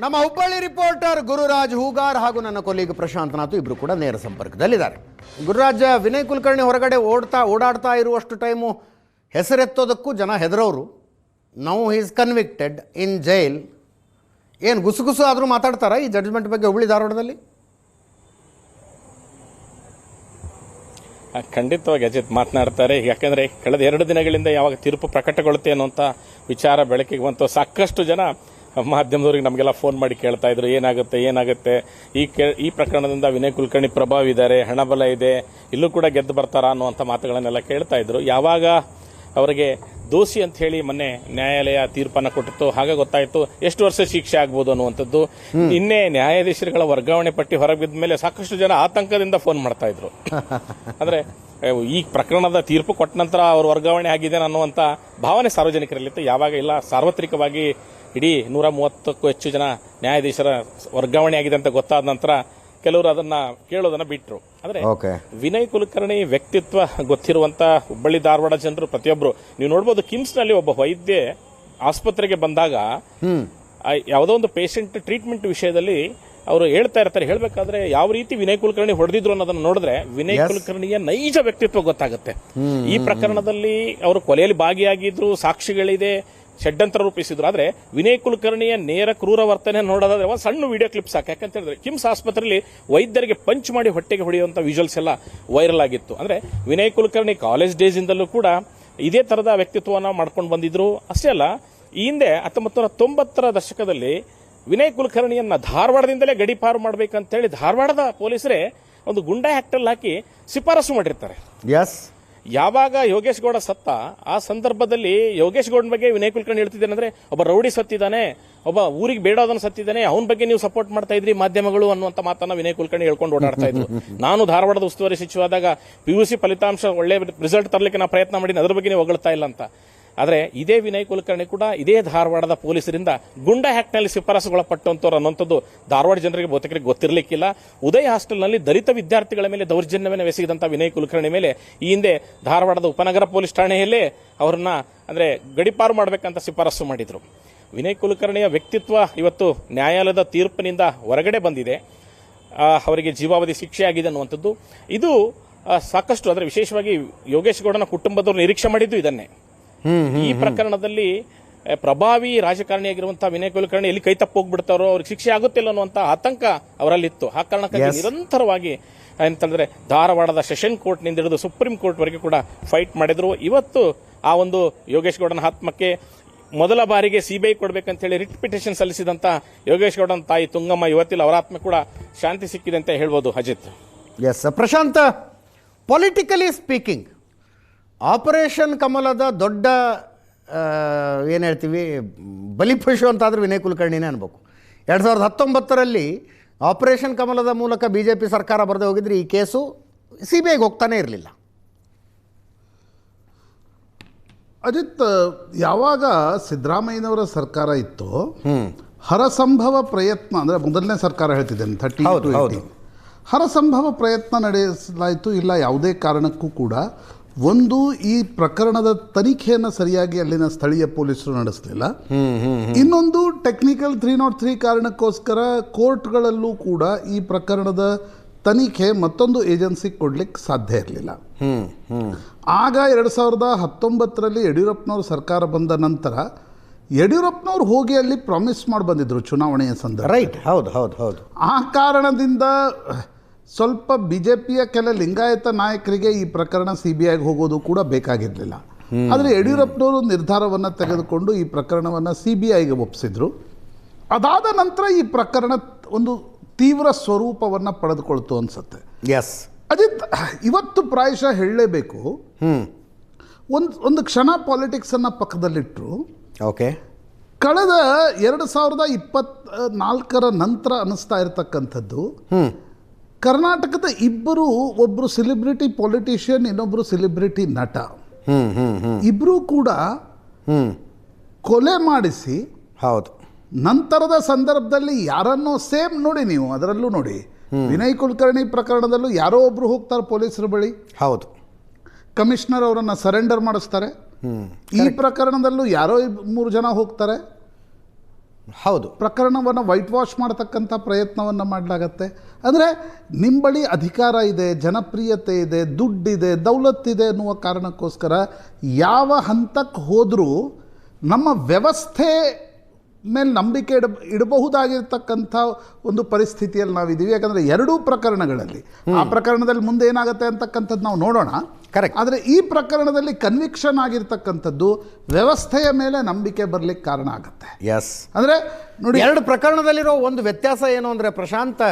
ನಮ್ಮ ಹುಬ್ಬಳ್ಳಿ ರಿಪೋರ್ಟರ್ ಗುರುರಾಜ್ ಹೂಗಾರ್ ಹಾಗೂ ನನ್ನ ಕೊಲೀಗ್ ಪ್ರಶಾಂತ್ ನಾಥ್ ಇಬ್ಬರು ಕೂಡ ನೇರ ಸಂಪರ್ಕದಲ್ಲಿದ್ದಾರೆ. ಗುರುರಾಜ್, ವಿನಯ್ ಕುಲಕರ್ಣಿ ಹೊರಗಡೆ ಓಡಾಡ್ತಾ ಇರುವಷ್ಟು ಟೈಮು ಹೆಸರೆತ್ತೋದಕ್ಕೂ ಜನ ಹೆದರೋರು. Now is convicted in jail. ಏನು ಗುಸುಗುಸು ಆದರೂ ಮಾತಾಡ್ತಾರಾ ಈ ಜಡ್ಜ್ಮೆಂಟ್ ಬಗ್ಗೆ ಹುಬ್ಬಳ್ಳಿ ಧಾರವಾಡದಲ್ಲಿ? ಖಂಡಿತವಾಗಿ ಅಜಿತ್ ಮಾತನಾಡ್ತಾರೆ. ಯಾಕೆಂದ್ರೆ ಕಳೆದ 2 ದಿನಗಳಿಂದ ಯಾವಾಗ ತೀರ್ಪು ಪ್ರಕಟಗೊಳ್ಳುತ್ತೆ ಅನ್ನುವಂಥ ವಿಚಾರ ಬೆಳಕಿಗೆ ಬಂತು. ಸಾಕಷ್ಟು ಜನ ಮಾಧ್ಯಮದವರಿಗೆ ನಮಗೆಲ್ಲ ಫೋನ್ ಮಾಡಿ ಕೇಳ್ತಾ ಇದ್ರು, ಏನಾಗುತ್ತೆ ಈ ಪ್ರಕರಣದಿಂದ ವಿನಯ್ ಕುಲಕರ್ಣಿ ಪ್ರಭಾವ ಇದ್ದಾರೆ, ಹಣಬಲ ಇದೆ, ಇಲ್ಲೂ ಕೂಡ ಗೆದ್ದು ಬರ್ತಾರಾ ಅನ್ನುವಂಥ ಮಾತುಗಳನ್ನೆಲ್ಲ ಕೇಳ್ತಾ ಇದ್ರು. ಯಾವಾಗ ಅವರಿಗೆ ದೋಷಿ ಅಂತ ಹೇಳಿ ಮೊನ್ನೆ ನ್ಯಾಯಾಲಯ ತೀರ್ಪನ್ನ ಕೊಟ್ಟಿತ್ತು, ಹಾಗೆ ಗೊತ್ತಾಯಿತು ಎಷ್ಟು ವರ್ಷ ಶಿಕ್ಷೆ ಆಗ್ಬೋದು ಅನ್ನುವಂಥದ್ದು. ನಿನ್ನೆ ನ್ಯಾಯಾಧೀಶರುಗಳ ವರ್ಗಾವಣೆ ಪಟ್ಟಿ ಹೊರಗೆ ಬಿದ್ದ ಮೇಲೆ ಸಾಕಷ್ಟು ಜನ ಆತಂಕದಿಂದ ಫೋನ್ ಮಾಡ್ತಾ ಇದ್ರು. ಅಂದ್ರೆ ಈ ಪ್ರಕರಣದ ತೀರ್ಪು ಕೊಟ್ಟ ನಂತರ ಅವರು ವರ್ಗಾವಣೆ ಆಗಿದೆ ಅನ್ನುವಂಥ ಭಾವನೆ ಸಾರ್ವಜನಿಕರಲ್ಲಿತ್ತು. ಯಾವಾಗ ಇಲ್ಲ ಸಾರ್ವತ್ರಿಕವಾಗಿ ಇಡೀ 130ಕ್ಕೂ ಹೆಚ್ಚು ಜನ ನ್ಯಾಯಾಧೀಶರ ವರ್ಗಾವಣೆ ಆಗಿದೆ ಅಂತ ಗೊತ್ತಾದ ನಂತರ ಕೆಲವರು ಅದನ್ನ ಕೇಳೋದನ್ನ ಬಿಟ್ರು. ಆದ್ರೆ ವಿನಯ್ ಕುಲಕರ್ಣಿ ವ್ಯಕ್ತಿತ್ವ ಗೊತ್ತಿರುವಂತ ಹುಬ್ಬಳ್ಳಿ ಧಾರವಾಡ ಜನರು ಪ್ರತಿಯೊಬ್ಬರು ನೀವು ನೋಡಬಹುದು. ಕಿಮ್ಸ್ ನಲ್ಲಿ ಒಬ್ಬ ವೈದ್ಯ ಆಸ್ಪತ್ರೆಗೆ ಬಂದಾಗ ಯಾವುದೋ ಒಂದು ಪೇಷಂಟ್ ಟ್ರೀಟ್ಮೆಂಟ್ ವಿಷಯದಲ್ಲಿ ಅವರು ಹೇಳ್ತಾ ಇರ್ತಾರೆ. ಹೇಳ್ಬೇಕಾದ್ರೆ ಯಾವ ರೀತಿ ವಿನಯ್ ಕುಲಕರ್ಣಿ ಹೊಡೆದಿದ್ರು ಅನ್ನೋದನ್ನ ನೋಡಿದ್ರೆ ವಿನಯ್ ಕುಲಕರ್ಣಿಯ ನೈಜ ವ್ಯಕ್ತಿತ್ವ ಗೊತ್ತಾಗುತ್ತೆ. ಈ ಪ್ರಕರಣದಲ್ಲಿ ಅವರು ಕೊಲೆಯಲ್ಲಿ ಭಾಗಿಯಾಗಿದ್ರು, ಸಾಕ್ಷಿಗಳಿದೆ, ಷಡ್ಯಂತ್ರ ರೂಪಿಸಿದ್ರು. ಆದ್ರೆ ವಿನಯ್ ಕುಲಕರ್ಣಿಯ ನೇರ ಕ್ರೂರ ವರ್ತನೆ ನೋಡೋದಾದ್ರೆ ಒಂದು ಸಣ್ಣ ವಿಡಿಯೋ ಕ್ಲಿಪ್ ಸಾಕು. ಯಾಕಂತ ಹೇಳಿದ್ರೆ ಕಿಮ್ಸ್ ಆಸ್ಪತ್ರೆಯಲ್ಲಿ ವೈದ್ಯರಿಗೆ ಪಂಚ್ ಮಾಡಿ ಹೊಟ್ಟೆಗೆ ಹೊಡೆಯುವಂತ ವಿಜುವಲ್ಸ್ ಎಲ್ಲ ವೈರಲ್ ಆಗಿತ್ತು. ಅಂದ್ರೆ ವಿನಯ್ ಕುಲಕರ್ಣಿ ಕಾಲೇಜ್ ಡೇಸ್ ಇಂದಲೂ ಕೂಡ ಇದೇ ತರದ ವ್ಯಕ್ತಿತ್ವವನ್ನು ಮಾಡ್ಕೊಂಡು ಬಂದಿದ್ರು. ಅಷ್ಟೇ ಅಲ್ಲ, ಈ ಹಿಂದೆ 1990ರ ದಶಕದಲ್ಲಿ ವಿನಯ್ ಕುಲಕರ್ಣಿಯನ್ನ ಧಾರವಾಡದಿಂದಲೇ ಗಡಿಪಾರು ಮಾಡಬೇಕಂತೇಳಿ ಧಾರವಾಡದ ಪೊಲೀಸರೇ ಒಂದು ಗುಂಡಾ ಆಕ್ಟ್ ಅಲ್ಲಿ ಹಾಕಿ ಶಿಫಾರಸು ಮಾಡಿರ್ತಾರೆ. ಯಾವಾಗ ಯೋಗೇಶ್ ಗೌಡ ಸತ್ತ ಆ ಸಂದರ್ಭದಲ್ಲಿ ಯೋಗೇಶ್ ಗೌಡನ ಬಗ್ಗೆ ವಿನಯ್ ಕುಲಕರ್ಣಿ ಹೇಳ್ತಿದ್ದೇನೆ ಅಂದ್ರೆ ಒಬ್ಬ ರೌಡಿ ಸತ್ತಿದ್ದಾನೆ, ಒಬ್ಬ ಊರಿಗೆ ಬೇಡೋದನ್ನು ಸತ್ತಿದ್ದಾನೆ, ಅವನ ಬಗ್ಗೆ ನೀವು ಸಪೋರ್ಟ್ ಮಾಡ್ತಾ ಇದ್ರಿ ಮಾಧ್ಯಮಗಳು ಅನ್ನುವಂತ ಮಾತನ್ನ ವಿನಯ್ ಕುಲಕರ್ಣಿ ಹೇಳ್ಕೊಂಡು ಓಡಾಡ್ತಾ ಇದ್ರು. ನಾನು ಧಾರವಾಡದ ಉಸ್ತುವಾರಿ ಸಚಿವರಾದಾಗ PUC ಫಲಿತಾಂಶ ಒಳ್ಳೆ ರಿಸಲ್ಟ್ ತರಲಿಕ್ಕೆ ನಾನು ಪ್ರಯತ್ನ ಮಾಡಿ ಅದ್ರ ಬಗ್ಗೆ ನೀವು ಹೊಗಳ್ತಾ ಇಲ್ಲ ಅಂತ. ಆದ್ರೆ ಇದೇ ವಿನಯ್ ಕುಲಕರ್ಣಿ ಕೂಡ ಇದೇ ಧಾರವಾಡದ ಪೊಲೀಸರಿಂದ ಗುಂಡಾ ಹ್ಯಾಕ್ಟ್ನಲ್ಲಿ ಶಿಫಾರಸುಗೊಳಪಟ್ಟಂತವ್ರು ಅನ್ನುವಂಥದ್ದು ಧಾರವಾಡ ಜನರಿಗೆ ಬಹುತೇಕರಿಗೆ ಗೊತ್ತಿರಲಿಕ್ಕಿಲ್ಲ. ಉದಯ್ ಹಾಸ್ಟೆಲ್ನಲ್ಲಿ ದಲಿತ ವಿದ್ಯಾರ್ಥಿಗಳ ಮೇಲೆ ದೌರ್ಜನ್ಯವನ್ನು ಎಸಗಿದಂತ ವಿನಯ್ ಕುಲಕರ್ಣಿ ಮೇಲೆ ಈ ಹಿಂದೆ ಧಾರವಾಡದ ಉಪನಗರ ಪೊಲೀಸ್ ಠಾಣೆಯಲ್ಲೇ ಅವರನ್ನ ಅಂದ್ರೆ ಗಡಿಪಾರು ಮಾಡಬೇಕಂತ ಶಿಫಾರಸು ಮಾಡಿದ್ರು. ವಿನಯ್ ಕುಲಕರ್ಣಿಯ ವ್ಯಕ್ತಿತ್ವ ಇವತ್ತು ನ್ಯಾಯಾಲಯದ ತೀರ್ಪಿನಿಂದ ಹೊರಗಡೆ ಬಂದಿದೆ. ಅವರಿಗೆ ಜೀವಾವಧಿ ಶಿಕ್ಷೆ ಆಗಿದೆ ಅನ್ನುವಂಥದ್ದು ಇದು ಸಾಕಷ್ಟು. ಅಂದ್ರೆ ವಿಶೇಷವಾಗಿ ಯೋಗೇಶ್ ಗೌಡನ ಕುಟುಂಬದವರು ನಿರೀಕ್ಷೆ ಮಾಡಿದ್ದು ಇದನ್ನೇ. ಈ ಪ್ರಕರಣದಲ್ಲಿ ಪ್ರಭಾವಿ ರಾಜಕಾರಣಿಯಾಗಿರುವಂತಹ ವಿನಯ್ ಕುಲಕರ್ಣಿ ಎಲ್ಲಿ ಕೈ ತಪ್ಪು ಹೋಗ್ಬಿಡ್ತಾರೋ, ಅವ್ರಿಗೆ ಶಿಕ್ಷೆ ಆಗುತ್ತಿಲ್ಲ ಅನ್ನುವಂತ ಆತಂಕ ಅವರಲ್ಲಿತ್ತು. ಆ ಕಾರಣಕ್ಕಾಗಿ ನಿರಂತರವಾಗಿ ಅಂತಂದ್ರೆ ಧಾರವಾಡದ ಸೆಷನ್ ಕೋರ್ಟ್ ನಿಂದ ಹಿಡಿದು ಸುಪ್ರೀಂ ಕೋರ್ಟ್ ವರೆಗೆ ಕೂಡ ಫೈಟ್ ಮಾಡಿದ್ರು. ಇವತ್ತು ಆ ಒಂದು ಯೋಗೇಶ್ ಗೌಡನ ಆತ್ಮಕ್ಕೆ ಮೊದಲ ಬಾರಿಗೆ CBI ಕೊಡಬೇಕಂತ ಹೇಳಿ ರಿಟ್ ಪಿಟಿಷನ್ ಸಲ್ಲಿಸಿದಂತ ಯೋಗೇಶ್ ಗೌಡನ ತಾಯಿ ತುಂಗಮ್ಮ ಇವತ್ತಿಲ್ಲ ಅವರ ಆತ್ಮ ಕೂಡ ಶಾಂತಿ ಸಿಕ್ಕಿದೆ ಅಂತ ಹೇಳ್ಬೋದು. Ajit. Yes Prashant, politically speaking operation ಕಮಲದ ದೊಡ್ಡ ಏನು ಹೇಳ್ತೀವಿ ಬಲಿಪಶು ಅಂತಾದರೂ ವಿನಯ್ ಕುಲಕರ್ಣಿನೇ ಅನ್ಬೇಕು. 2019ರಲ್ಲಿ ಆಪರೇಷನ್ ಕಮಲದ ಮೂಲಕ BJP ಸರ್ಕಾರ ಬರದೆ ಹೋಗಿದ್ರೆ ಈ ಕೇಸು CBIಗೆ ಹೋಗ್ತಾನೆ ಇರಲಿಲ್ಲ. ಅಜಿತ್, ಯಾವಾಗ ಸಿದ್ದರಾಮಯ್ಯನವರ ಸರ್ಕಾರ ಇತ್ತು ಹರಸಂಭವ ಪ್ರಯತ್ನ ಅಂದರೆ ಮೊದಲನೇ ಸರ್ಕಾರ ಹೇಳ್ತಿದ್ದೇನೆ 30 ಹರಸಂಭವ ಪ್ರಯತ್ನ ನಡೆಸಲಾಯಿತು. ಇಲ್ಲ ಯಾವುದೇ ಕಾರಣಕ್ಕೂ ಕೂಡ ಒಂದು ಈ ಪ್ರಕರಣದ ತನಿಖೆಯನ್ನು ಸರಿಯಾಗಿ ಅಲ್ಲಿನ ಸ್ಥಳೀಯ ಪೊಲೀಸರು ನಡೆಸಲಿಲ್ಲ. ಇನ್ನೊಂದು ಟೆಕ್ನಿಕಲ್ 303 ಕಾರಣಕ್ಕೋಸ್ಕರ ಕೋರ್ಟ್ಗಳಲ್ಲೂ ಕೂಡ ಈ ಪ್ರಕರಣದ ತನಿಖೆ ಮತ್ತೊಂದು ಏಜೆನ್ಸಿ ಕೊಡ್ಲಿಕ್ಕೆ ಸಾಧ್ಯ ಇರಲಿಲ್ಲ. ಆಗ 2019ರಲ್ಲಿ ಯಡಿಯೂರಪ್ಪನವ್ರ ಸರ್ಕಾರ ಬಂದ ನಂತರ ಯಡಿಯೂರಪ್ಪನವ್ರು ಹೋಗಿ ಅಲ್ಲಿ ಪ್ರಾಮಿಸ್ ಮಾಡಿ ಬಂದಿದ್ರು ಚುನಾವಣೆಯ ಸಂದರ್ಭ. ರೈಟ್, ಹೌದು. ಆ ಕಾರಣದಿಂದ ಸ್ವಲ್ಪ BJPಯ ಕೆಲ ಲಿಂಗಾಯತ ನಾಯಕರಿಗೆ ಈ ಪ್ರಕರಣ CBIಗೆ ಹೋಗೋದು ಕೂಡ ಬೇಕಾಗಿರಲಿಲ್ಲ. ಆದರೆ ಯಡಿಯೂರಪ್ಪನವರು ನಿರ್ಧಾರವನ್ನು ತೆಗೆದುಕೊಂಡು ಈ ಪ್ರಕರಣವನ್ನು CBIಗೆ ಒಪ್ಪಿಸಿದ್ರು. ಅದಾದ ನಂತರ ಈ ಪ್ರಕರಣ ಒಂದು ತೀವ್ರ ಸ್ವರೂಪವನ್ನು ಪಡೆದುಕೊಳ್ತು ಅನ್ಸುತ್ತೆ. ಎಸ್ ಅಜಿತ್, ಇವತ್ತು ಪ್ರಾಯಶಃ ಹೇಳಲೇಬೇಕು, ಒಂದು ಕ್ಷಣ ಪಾಲಿಟಿಕ್ಸನ್ನು ಪಕ್ಕದಲ್ಲಿಟ್ಟರು. ಕಳೆದ 2024ರ ನಂತರ ಅನ್ನಿಸ್ತಾ ಇರತಕ್ಕಂಥದ್ದು ಕರ್ನಾಟಕದ ಒಬ್ಬರು ಸೆಲೆಬ್ರಿಟಿ ಪೊಲಿಟಿಷಿಯನ್, ಇನ್ನೊಬ್ಬರು ಸೆಲೆಬ್ರಿಟಿ ನಟ, ಇಬ್ಬರೂ ಕೂಡ ಕೊಲೆ ಮಾಡಿಸಿ ನಂತರದ ಸಂದರ್ಭದಲ್ಲಿ ಯಾರನ್ನೋ ಸೇಮ್ ನೋಡಿ, ನೀವು ಅದರಲ್ಲೂ ನೋಡಿ ವಿನಯ್ ಕುಲಕರ್ಣಿ ಪ್ರಕರಣದಲ್ಲೂ ಯಾರೋ ಒಬ್ರು ಹೋಗ್ತಾರೆ ಪೊಲೀಸರ ಬಳಿ, ಕಮಿಷನರ್ ಅವರನ್ನು ಸರೆಂಡರ್ ಮಾಡಿಸ್ತಾರೆ. ಈ ಪ್ರಕರಣದಲ್ಲೂ ಯಾರೋ 3 ಜನ ಹೋಗ್ತಾರೆ. ಹೌದು, ಪ್ರಕರಣವನ್ನು ವೈಟ್ ವಾಶ್ ಮಾಡತಕ್ಕಂಥ ಪ್ರಯತ್ನವನ್ನು ಮಾಡಲಾಗತ್ತೆ. ಅಂದರೆ ನಿಮ್ಮ ಬಳಿ ಅಧಿಕಾರ ಇದೆ, ಜನಪ್ರಿಯತೆ ಇದೆ, ದುಡ್ಡಿದೆ, ದೌಲತ್ತಿದೆ ಅನ್ನುವ ಕಾರಣಕ್ಕೋಸ್ಕರ ಯಾವ ಹಂತಕ್ಕೆ ಹೋದರೂ ನಮ್ಮ ವ್ಯವಸ್ಥೆ ಮೇಲೆ ನಂಬಿಕೆ ಇಡಬಹುದಾಗಿರ್ತಕ್ಕಂಥ ಒಂದು ಪರಿಸ್ಥಿತಿಯಲ್ಲಿ ನಾವಿದ್ದೀವಿ. ಯಾಕಂದರೆ ಎರಡೂ ಪ್ರಕರಣಗಳಲ್ಲಿ, ಆ ಪ್ರಕರಣದಲ್ಲಿ ಮುಂದೆ ಏನಾಗುತ್ತೆ ಅಂತಕ್ಕಂಥದ್ದು ನಾವು ನೋಡೋಣ. ಕರೆಕ್ಟ್. ಆದರೆ ಈ ಪ್ರಕರಣದಲ್ಲಿ ಕನ್ವಿಕ್ಷನ್ ಆಗಿರ್ತಕ್ಕಂಥದ್ದು ವ್ಯವಸ್ಥೆಯ ಮೇಲೆ ನಂಬಿಕೆ ಬರಲಿಕ್ಕೆ ಕಾರಣ ಆಗುತ್ತೆ. ಎಸ್, ಅಂದರೆ ನೋಡಿ, ಎರಡು ಪ್ರಕರಣದಲ್ಲಿರೋ ಒಂದು ವ್ಯತ್ಯಾಸ ಏನು ಅಂದರೆ ಪ್ರಶಾಂತ್,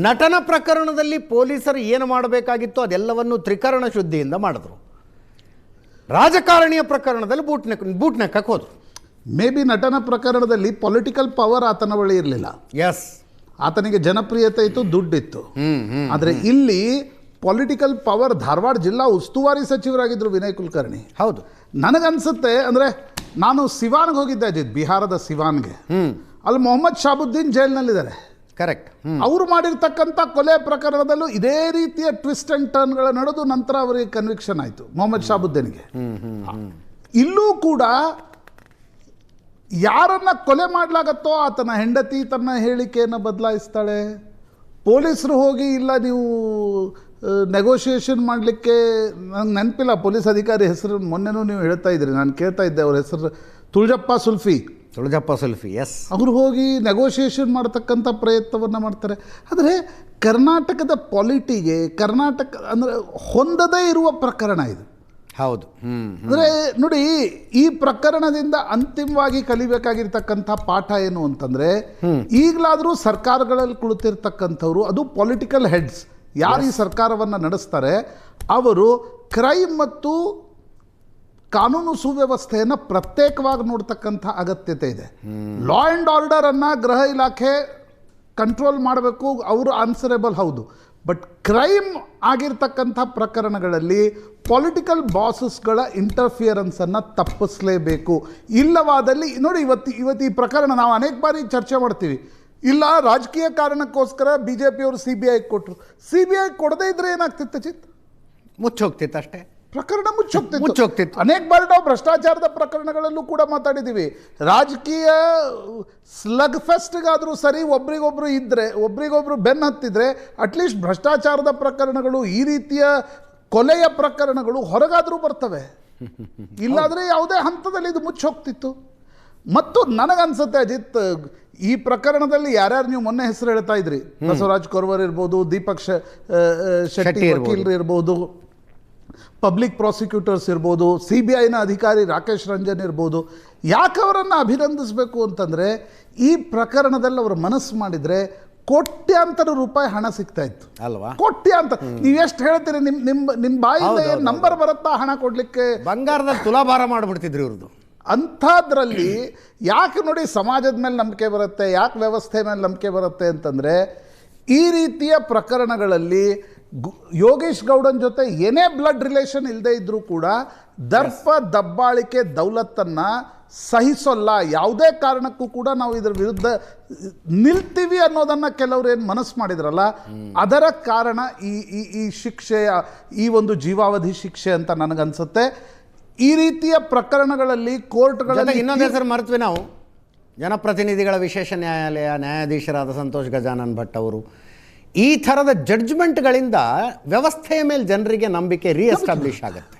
ನಟನ ಪ್ರಕರಣದಲ್ಲಿ ಪೊಲೀಸರು ಏನು ಮಾಡಬೇಕಾಗಿತ್ತು ಅದೆಲ್ಲವನ್ನು ತ್ರಿಕರಣ ಶುದ್ಧಿಯಿಂದ ಮಾಡಿದ್ರು. ರಾಜಕಾರಣಿಯ ಪ್ರಕರಣದಲ್ಲಿ ಬೂಟ್ ನೆಕ್ಕಕ್ಕೆ ಹೋದ್ರು. ಮೇ ಬಿ ನಟನ ಪ್ರಕರಣದಲ್ಲಿ ಪೊಲಿಟಿಕಲ್ ಪವರ್ ಆತನ ಬಳಿ ಇರಲಿಲ್ಲ. ಎಸ್, ಆತನಿಗೆ ಜನಪ್ರಿಯತೆ ಇತ್ತು, ದುಡ್ಡಿತ್ತು. ಆದರೆ ಇಲ್ಲಿ ಪೊಲಿಟಿಕಲ್ ಪವರ್, ಧಾರವಾಡ ಜಿಲ್ಲಾ ಉಸ್ತುವಾರಿ ಸಚಿವರಾಗಿದ್ದರು ವಿನಯ್ ಕುಲಕರ್ಣಿ. ಹೌದು. ನನಗನ್ಸುತ್ತೆ, ಅಂದರೆ ನಾನು ಸಿವಾನ್ಗೆ ಹೋಗಿದ್ದೆ ಅಜಿತ್, ಬಿಹಾರದ ಸಿವಾನ್ಗೆ. ಅಲ್ಲಿ ಮೊಹಮ್ಮದ್ ಶಾಬುದ್ದೀನ್ ಜೈಲ್ನಲ್ಲಿದ್ದಾರೆ. ಕರೆಕ್ಟ್. ಅವರು ಮಾಡಿರ್ತಕ್ಕಂಥ ಕೊಲೆ ಪ್ರಕರಣದಲ್ಲೂ ಇದೇ ರೀತಿಯ ಟ್ವಿಸ್ಟ್ ಆ್ಯಂಡ್ ಟರ್ನ್ಗಳ ನಡೆದು ನಂತರ ಅವರಿಗೆ ಕನ್ವಿಕ್ಷನ್ ಆಯಿತು, ಮೊಹಮ್ಮದ್ ಶಾಬುದ್ದೀನ್ಗೆ. ಇಲ್ಲೂ ಕೂಡ ಯಾರನ್ನ ಕೊಲೆ ಮಾಡಲಾಗತ್ತೋ ಆತನ ಹೆಂಡತಿ ತನ್ನ ಹೇಳಿಕೆಯನ್ನು ಬದಲಾಯಿಸ್ತಾಳೆ. ಪೊಲೀಸರು ಹೋಗಿ ಇಲ್ಲ ನೀವು ನೆಗೋಷಿಯೇಷನ್ ಮಾಡಲಿಕ್ಕೆ, ನಂಗೆ ನೆನಪಿಲ್ಲ ಪೊಲೀಸ್ ಅಧಿಕಾರಿ ಹೆಸರು, ಮೊನ್ನೆನೂ ನೀವು ಹೇಳ್ತಾ ಇದ್ರಿ, ನಾನು ಕೇಳ್ತಾ ಇದ್ದೆ ಅವ್ರ ಹೆಸರು, ತುಳಜಪ್ಪ ಸುಲ್ಫಿ. ಎಸ್, ಅವರು ಹೋಗಿ ನೆಗೋಷಿಯೇಷನ್ ಮಾಡ್ತಕ್ಕಂಥ ಪ್ರಯತ್ನವನ್ನು ಮಾಡ್ತಾರೆ. ಆದರೆ ಕರ್ನಾಟಕದ ಪಾಲಿಟಿಗೆ, ಕರ್ನಾಟಕ ಅಂದರೆ ಹೊಂದದೇ ಇರುವ ಪ್ರಕರಣ ಇದು. ಹೌದು. ಅಂದರೆ ನೋಡಿ, ಈ ಪ್ರಕರಣದಿಂದ ಅಂತಿಮವಾಗಿ ಕಲಿಬೇಕಾಗಿರ್ತಕ್ಕಂಥ ಪಾಠ ಏನು ಅಂತಂದರೆ, ಈಗಲಾದರೂ ಸರ್ಕಾರಗಳಲ್ಲಿ ಕುಳಿತಿರ್ತಕ್ಕಂಥವ್ರು, ಅದು ಪೊಲಿಟಿಕಲ್ ಹೆಡ್ಸ್, ಯಾರು ಈ ಸರ್ಕಾರವನ್ನು ನಡೆಸ್ತಾರೆ, ಅವರು ಕ್ರೈಮ್ ಮತ್ತು ಕಾನೂನು ಸುವ್ಯವಸ್ಥೆಯನ್ನು ಪ್ರತ್ಯೇಕವಾಗಿ ನೋಡ್ತಕ್ಕಂಥ ಅಗತ್ಯತೆ ಇದೆ. ಲಾ ಆ್ಯಂಡ್ ಆರ್ಡರನ್ನು ಗೃಹ ಇಲಾಖೆ ಕಂಟ್ರೋಲ್ ಮಾಡಬೇಕು, ಅವರು ಆನ್ಸರೇಬಲ್, ಹೌದು. ಬಟ್ ಕ್ರೈಮ್ ಆಗಿರ್ತಕ್ಕಂಥ ಪ್ರಕರಣಗಳಲ್ಲಿ ಪೊಲಿಟಿಕಲ್ ಬಾಸಸ್ಗಳ ಇಂಟರ್ಫಿಯರೆನ್ಸನ್ನು ತಪ್ಪಿಸಲೇಬೇಕು. ಇಲ್ಲವಾದಲ್ಲಿ ನೋಡಿ, ಇವತ್ತು ಈ ಪ್ರಕರಣ ನಾವು ಅನೇಕ ಬಾರಿ ಚರ್ಚೆ ಮಾಡ್ತೀವಿ. ಇಲ್ಲ, ರಾಜಕೀಯ ಕಾರಣಕ್ಕೋಸ್ಕರ BJP ಅವರು CBI ಕೊಟ್ಟರು. CBI ಕೊಡದೇ ಇದ್ರೆ ಏನಾಗ್ತಿತ್ತು ಅಜಿತ್? ಮುಚ್ಚೋಗ್ತಿತ್ತು ಅಷ್ಟೇ, ಪ್ರಕರಣ ಮುಚ್ಚೋಗ್ತಿತ್ತು. ಅನೇಕ ಬಾರಿ ನಾವು ಭ್ರಷ್ಟಾಚಾರದ ಪ್ರಕರಣಗಳಲ್ಲೂ ಕೂಡ ಮಾತಾಡಿದ್ದೀವಿ. ರಾಜಕೀಯ ಸ್ಲಗ್ ಫೆಸ್ಟ್ಗಾದರೂ ಸರಿ, ಒಬ್ರಿಗೊಬ್ರು ಬೆನ್ನು ಹತ್ತಿದ್ರೆ ಅಟ್ಲೀಸ್ಟ್ ಭ್ರಷ್ಟಾಚಾರದ ಪ್ರಕರಣಗಳು, ಈ ರೀತಿಯ ಕೊಲೆಯ ಪ್ರಕರಣಗಳು ಹೊರಗಾದರೂ ಬರ್ತವೆ. ಇಲ್ಲಾದರೆ ಯಾವುದೇ ಹಂತದಲ್ಲಿ ಇದು ಮುಚ್ಚೋಗ್ತಿತ್ತು. ಮತ್ತು ನನಗನ್ಸುತ್ತೆ ಅಜಿತ್, ಈ ಪ್ರಕರಣದಲ್ಲಿ ಯಾರ್ಯಾರು ನೀವು ಮೊನ್ನೆ ಹೆಸರು ಹೇಳ್ತಾ ಇದ್ರಿ, ಬಸವರಾಜ್ ಕೊರವರ್ ಇರ್ಬೋದು, ದೀಪಕ್ ಶೆಟ್ಟಿ ವಕೀಲರು ಇರ್ಬೋದು, ಪಬ್ಲಿಕ್ ಪ್ರಾಸಿಕ್ಯೂಟರ್ಸ್ ಇರ್ಬೋದು, CBIನ ಅಧಿಕಾರಿ ರಾಕೇಶ್ ರಂಜನ್ ಇರ್ಬೋದು, ಯಾಕೆ ಅವರನ್ನು ಅಭಿನಂದಿಸಬೇಕು ಅಂತಂದರೆ, ಈ ಪ್ರಕರಣದಲ್ಲಿ ಅವರು ಮನಸ್ಸು ಮಾಡಿದರೆ ಕೋಟ್ಯಾಂತರ ರೂಪಾಯಿ ಹಣ ಸಿಗ್ತಾ ಇತ್ತು ಅಲ್ವಾ? ಕೋಟ್ಯಾಂತರ. ನೀವು ಎಷ್ಟು ಹೇಳ್ತೀರಿ, ನಿಮ್ಮ ಬಾಯಿಂದ ಏನು ನಂಬರ್ ಬರುತ್ತಾ ಹಣ ಕೊಡಲಿಕ್ಕೆ? ಬಂಗಾರದಲ್ಲಿ ತುಲಾಭಾರ ಮಾಡಿಬಿಡ್ತಿದ್ರು ಇವ್ರದ್ದು. ಅಂಥದ್ರಲ್ಲಿ ಯಾಕೆ ನೋಡಿ ಸಮಾಜದ ಮೇಲೆ ನಂಬಿಕೆ ಬರುತ್ತೆ, ಯಾಕೆ ವ್ಯವಸ್ಥೆ ಮೇಲೆ ನಂಬಿಕೆ ಬರುತ್ತೆ ಅಂತಂದರೆ, ಈ ರೀತಿಯ ಪ್ರಕರಣಗಳಲ್ಲಿ ಯೋಗೇಶ್ ಗೌಡನ್ ಜೊತೆ ಏನೇ ಬ್ಲಡ್ ರಿಲೇಷನ್ ಇಲ್ಲದೆ ಇದ್ದರೂ ಕೂಡ ದರ್ಪ ದಬ್ಬಾಳಿಕೆ ದೌಲತ್ತನ್ನು ಸಹಿಸೋಲ್ಲ, ಯಾವುದೇ ಕಾರಣಕ್ಕೂ ಕೂಡ ನಾವು ಇದರ ವಿರುದ್ಧ ನಿಲ್ತೀವಿ ಅನ್ನೋದನ್ನು ಕೆಲವರು ಏನು ಮನಸ್ಸು ಮಾಡಿದ್ರಲ್ಲ, ಅದರ ಕಾರಣ ಈ ಶಿಕ್ಷೆಯ, ಈ ಒಂದು ಜೀವಾವಧಿ ಶಿಕ್ಷೆ ಅಂತ ನನಗನ್ಸುತ್ತೆ. ಈ ರೀತಿಯ ಪ್ರಕರಣಗಳಲ್ಲಿ ಕೋರ್ಟ್ಗಳಲ್ಲಿ ಇನ್ನೊಂದು ಹೆಸರು ಮರೆತ್ವಿ ನಾವು, ಜನಪ್ರತಿನಿಧಿಗಳ ವಿಶೇಷ ನ್ಯಾಯಾಲಯ ನ್ಯಾಯಾಧೀಶರಾದ ಸಂತೋಷ್ ಗಜಾನನ್ ಭಟ್ ಅವರು. ಈ ಥರದ ಜಡ್ಜ್ಮೆಂಟ್ಗಳಿಂದ ವ್ಯವಸ್ಥೆಯ ಮೇಲೆ ಜನರಿಗೆ ನಂಬಿಕೆ ರೀಎಸ್ಟಾಬ್ಲಿಷ್ ಆಗುತ್ತೆ.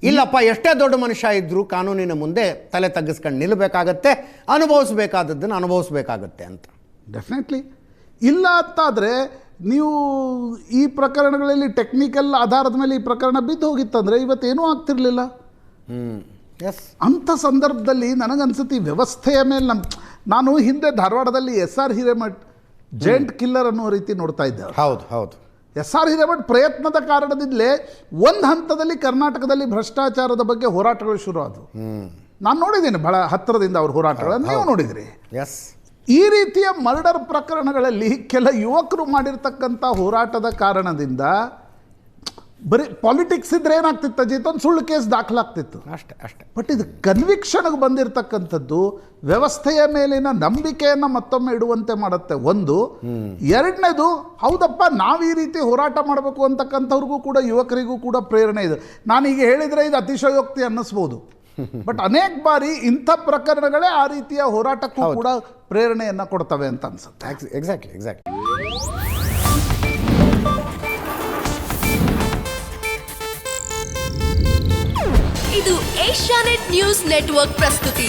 ಇಲ್ಲಪ್ಪ, ಎಷ್ಟೇ ದೊಡ್ಡ ಮನುಷ್ಯ ಇದ್ದರೂ ಕಾನೂನಿನ ಮುಂದೆ ತಲೆ ತಗ್ಗಿಸ್ಕೊಂಡು ನಿಲ್ಲಬೇಕಾಗತ್ತೆ, ಅನುಭವಿಸಬೇಕಾದದ್ದನ್ನು ಅನುಭವಿಸ್ಬೇಕಾಗತ್ತೆ ಅಂತ. ಡೆಫಿನೆಟ್ಲಿ. ಇಲ್ಲ ಅಂತಾದರೆ ನೀವು ಈ ಪ್ರಕರಣಗಳಲ್ಲಿ ಟೆಕ್ನಿಕಲ್ ಆಧಾರದ ಮೇಲೆ ಈ ಪ್ರಕರಣ ಬಿದ್ದು ಹೋಗಿತ್ತಂದರೆ ಇವತ್ತೇನೂ ಆಗ್ತಿರಲಿಲ್ಲ. ಎಸ್, ಅಂಥ ಸಂದರ್ಭದಲ್ಲಿ ನನಗನ್ಸುತ್ತೆ ಈ ವ್ಯವಸ್ಥೆಯ ಮೇಲೆ ನಾನು ಹಿಂದೆ ಧಾರವಾಡದಲ್ಲಿ SR ಹಿರೇಮಠ್ ಜೈಂಟ್ ಕಿಲ್ಲರ್ ಅನ್ನೋ ರೀತಿ ನೋಡ್ತಾ ಇದ್ದೆ. ಹೌದು. SR ಹಿರೇಮಠ್ ಪ್ರಯತ್ನದ ಕಾರಣದಿಂದಲೇ ಒಂದು ಹಂತದಲ್ಲಿ ಕರ್ನಾಟಕದಲ್ಲಿ ಭ್ರಷ್ಟಾಚಾರದ ಬಗ್ಗೆ ಹೋರಾಟಗಳು ಶುರು ಆದವು. ನಾನು ನೋಡಿದ್ದೀನಿ ಬಹಳ ಹತ್ತಿರದಿಂದ ಅವ್ರ ಹೋರಾಟಗಳನ್ನು, ನೀವು ನೋಡಿದ್ರಿ. ಎಸ್, ಈ ರೀತಿಯ ಮರ್ಡರ್ ಪ್ರಕರಣಗಳಲ್ಲಿ ಕೆಲ ಯುವಕರು ಮಾಡಿರ್ತಕ್ಕಂಥ ಹೋರಾಟದ ಕಾರಣದಿಂದ ಬರೀ ಪಾಲಿಟಿಕ್ಸ್ ಇದ್ರೆ ಏನಾಗ್ತಿತ್ತು ಅಜಿತ್, ಒಂದು ಸುಳ್ಳು ಕೇಸ್ ದಾಖಲಾಗ್ತಿತ್ತು ಅಷ್ಟೇ. ಬಟ್ ಇದು ಕನ್ವಿಕ್ಷನ್ಗೆ ಬಂದಿರತಕ್ಕಂಥದ್ದು ವ್ಯವಸ್ಥೆಯ ಮೇಲಿನ ನಂಬಿಕೆಯನ್ನು ಮತ್ತೊಮ್ಮೆ ಇಡುವಂತೆ ಮಾಡುತ್ತೆ. ಒಂದು. ಎರಡನೇದು, ಹೌದಪ್ಪ ನಾವು ಈ ರೀತಿ ಹೋರಾಟ ಮಾಡಬೇಕು ಅಂತಕ್ಕಂಥವ್ರಿಗೂ ಕೂಡ, ಯುವಕರಿಗೂ ಕೂಡ ಪ್ರೇರಣೆ ಇದೆ. ನಾನೀಗ ಹೇಳಿದರೆ ಇದು ಅತಿಶಯೋಕ್ತಿ ಅನ್ನಿಸ್ಬೋದು, ಬಟ್ ಅನೇಕ ಬಾರಿ ಇಂಥ ಪ್ರಕರಣಗಳೇ ಆ ರೀತಿಯ ಹೋರಾಟಕ್ಕೂ ಕೂಡ ಪ್ರೇರಣೆಯನ್ನ ಕೊಡ್ತವೆ ಅಂತ ಅನ್ಸುತ್ತೆ. ಎಕ್ಸಾಕ್ಟ್ಲಿ. ಇದು ಏಷ್ಯಾನೆಟ್ ನ್ಯೂಸ್ ನೆಟ್ವರ್ಕ್ ಪ್ರಸ್ತುತಿ.